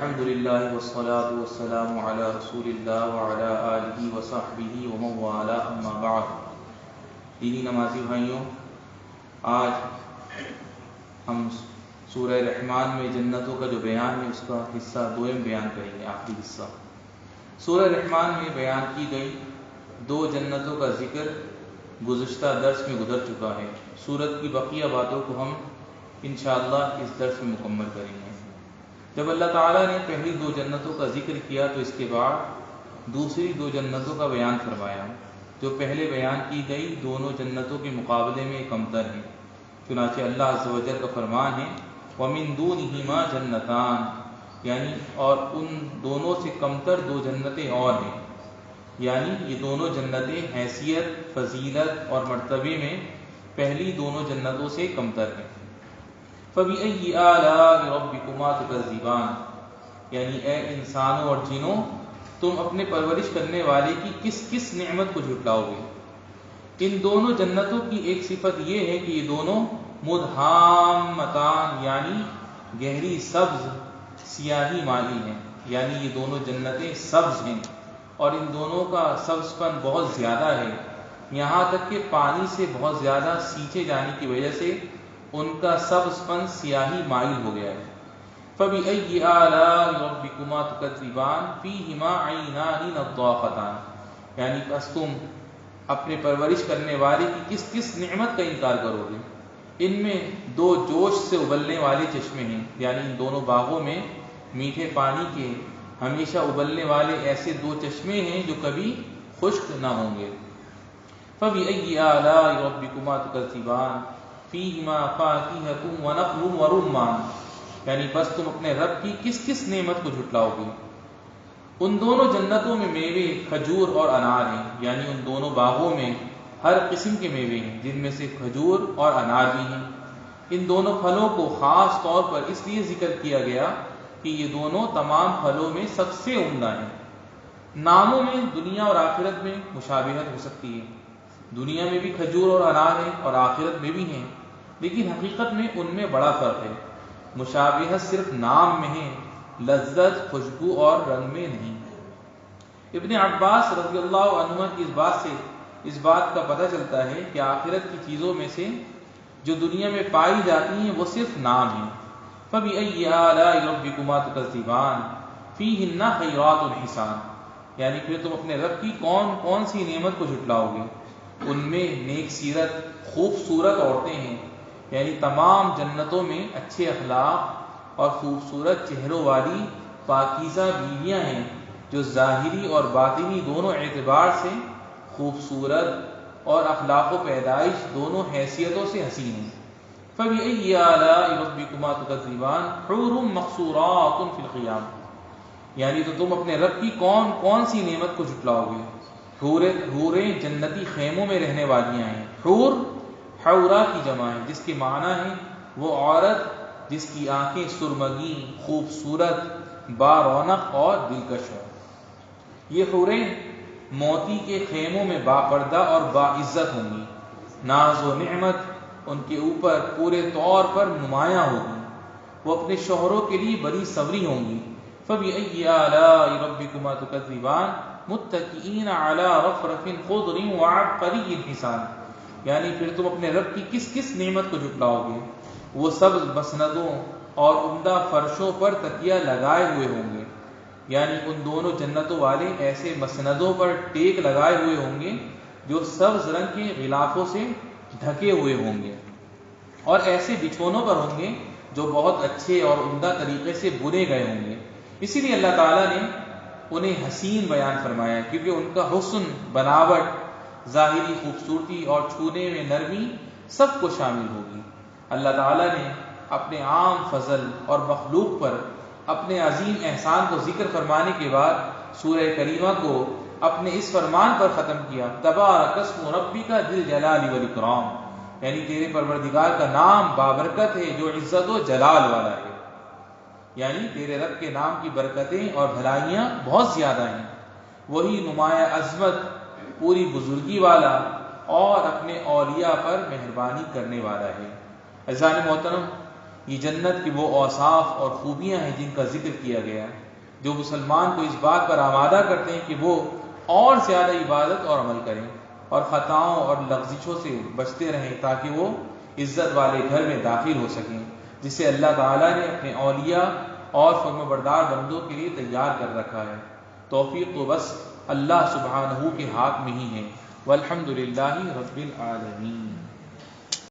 الحمد للہ والصلاة والسلام علی رسول اللہ وعلی آلہ وصحبہ ومن والاه اما بعد. دینی نمازی بھائیوں، آج ہم سورہ رحمان میں جنتوں کا جو بیان ہے اس کا حصہ دوم بیان کریں گے. آخری حصہ سورہ رحمان میں بیان کی گئی دو جنتوں کا ذکر گزشتہ درس میں گزر چکا ہے. سورت کی بقیہ باتوں کو ہم انشاءاللہ اس درس میں مکمل کریں گے. جب اللہ تعالیٰ نے پہلی دو جنتوں کا ذکر کیا تو اس کے بعد دوسری دو جنتوں کا بیان فرمایا جو پہلے بیان کی گئی دونوں جنتوں کے مقابلے میں کمتر ہیں. چنانچہ اللہ عز و جل کا فرمان ہے وَمِن دُونِهِمَا جَنَّتَانِ، یعنی اور ان دونوں سے کمتر دو جنتیں اور ہیں، یعنی یہ دونوں جنتیں حیثیت، فضیلت اور مرتبے میں پہلی دونوں جنتوں سے کمتر ہیں. فَبِأَيِّ آلَاءِ رَبِّكُمَا تُكَذِّبَانِ، یعنی اے انسانوں اور جنوں تم اپنے پرورش کرنے والے کی کس کس نعمت کو جھٹلاؤ گے. ان دونوں جنتوں کی ایک صفت یہ ہے کہ یہ دونوں مدہامتان، یعنی گہری سبز سیاہی مالی ہیں، یعنی یہ دونوں جنتیں سبز ہیں اور ان دونوں کا سبز پن بہت زیادہ ہے، یہاں تک کہ پانی سے بہت زیادہ سینچے جانے کی وجہ سے ان کا سبز پن سیاہی مائل ہو گیا ہے. فَبِأَيِّ آلَاءِ رَبِّكُمَا تُكَذِّبَانِ فِيهِمَا عَيْنَانِ نَضَّاخَتَانِ، یعنی بس تم اپنے پرورش کرنے والے کی کس کس نعمت کا انکار کرو گے. ان میں دو جوش سے ابلنے والے چشمے ہیں، یعنی ان دونوں باغوں میں میٹھے پانی کے ہمیشہ ابلنے والے ایسے دو چشمے ہیں جو کبھی خشک نہ ہوں گے. فَبِأَيِّ آلَاءِ رَبِّكُمَا تُكَذِّبَانِ فِيهِمَا فَاكِهَةٌ وَنَخْلٌ وَرُمَّانٌ، یعنی بس تم اپنے رب کی کس کس نعمت کو جھٹلاؤ گے. ان دونوں جنتوں میں میوے کھجور اور انار ہیں، یعنی ان دونوں باغوں میں ہر قسم کے میوے ہیں جن میں سے کھجور اور انار بھی ہیں. ان دونوں پھلوں کو خاص طور پر اس لیے ذکر کیا گیا کہ یہ دونوں تمام پھلوں میں سب سے عمدہ ہیں. ناموں میں دنیا اور آخرت میں مشابہت ہو سکتی ہے، دنیا میں بھی کھجور اور انار ہیں اور آخرت میں بھی ہیں، لیکن حقیقت میں ان میں بڑا فرق ہے. مشابہت صرف نام میں ہے، لذت، خوشبو اور رنگ میں نہیں. ابن عباس رضی اللہ عنہ کی اس بات کا پتہ چلتا ہے کہ آخرت کی چیزوں میں سے جو دنیا میں پائی جاتی ہیں وہ صرف نام ہیں. فَبِأَيِّ آلَاءِ رَبِّكُمَا تُكَذِّبَانِ فِيهِنَّ خَيْرَاتٌ حِسَانٌ، یعنی پھر تم اپنے رب کی کون کون سی نعمت کو جھٹلاؤ گے. ان میں نیک سیرت خوبصورت عورتیں ہیں، یعنی تمام جنتوں میں اچھے اخلاق اور خوبصورت چہروں والی پاکیزہ بیویاں ہیں جو ظاہری اور باطنی دونوں اعتبار سے خوبصورت اور اخلاق و پیدائش دونوں حیثیتوں سے حسین ہیں. فَبِأَيِّ آلَاءِ رَبِّكُمَا تُكَذِّبَانِ حُورٌ مَقْصُورَاتٌ فِي الْخِيَامِ، یعنی تو تم اپنے رب کی کون کون سی نعمت کو جھٹلاؤ گے. حوریں جنتی خیموں میں رہنے والیاں ہیں. حور حورا کی جمع ہے جس کے معنی ہے وہ عورت جس کی آنکھیں سرمگی، خوبصورت، بارونق اور دلکش ہوں. یہ حوریں موتی کے خیموں میں باپردہ اور باعزت ہوں گی. ناز و نعمت ان کے اوپر پورے طور پر نمایاں ہوگی. وہ اپنے شوہروں کے لیے بڑی صبری ہوں گی. فَبِأَيِّ آلَاءِ رَبِّكُمَا تُكَذِّبَانِ مُتَّكِئِينَ عَلَى رَفْرَفٍ خُضْرٍ وَعَبْقَرِيٍّ حِسَانٍ، یعنی پھر تم اپنے رب کی کس کس نعمت کو جھٹلاؤ گے. وہ سبز مسندوں اور عمدہ فرشوں پر تکیہ لگائے ہوئے ہوں گے، یعنی ان دونوں جنتوں والے ایسے مسندوں پر ٹیک لگائے ہوئے ہوں گے جو سبز رنگ کے غلافوں سے ڈھکے ہوئے ہوں گے، اور ایسے بچھونوں پر ہوں گے جو بہت اچھے اور عمدہ طریقے سے بنے گئے ہوں گے. اسی لیے اللہ تعالیٰ نے انہیں حسین بیان فرمایا کیونکہ ان کا حسن، بناوٹ، ظاہری خوبصورتی اور چھونے میں نرمی سب کو شامل ہوگی. اللہ تعالیٰ نے اپنے عام فضل اور مخلوق پر اپنے عظیم احسان کو ذکر فرمانے کے بعد سورہ کریمہ کو اپنے اس فرمان پر ختم کیا تبارک اسم ربک ذی الجلال والاکرام، یعنی تیرے پروردگار کا نام بابرکت ہے جو عزت و جلال والا ہے. یعنی تیرے رب کے نام کی برکتیں اور بھلائیاں بہت زیادہ ہیں. وہی نمایاں عظمت، پوری بزرگی والا اور اپنے اولیاء پر مہربانی کرنے والا ہے. عزیزان محترم، یہ جنت کی وہ اوصاف اور خوبیاں ہیں جن کا ذکر کیا گیا ہے، جو مسلمان کو اس بات پر آمادہ کرتے ہیں کہ وہ اور زیادہ عبادت اور عمل کریں اور خطاؤں اور لغزشوں سے بچتے رہیں، تاکہ وہ عزت والے گھر میں داخل ہو سکیں، جسے اللہ تعالیٰ نے اپنے اولیاء اور فرمانبردار بندوں کے لیے تیار کر رکھا ہے۔ توفیق تو بس اللہ سبحانہ کے ہاتھ میں ہی ہے۔ والحمد للہ رب العالمین۔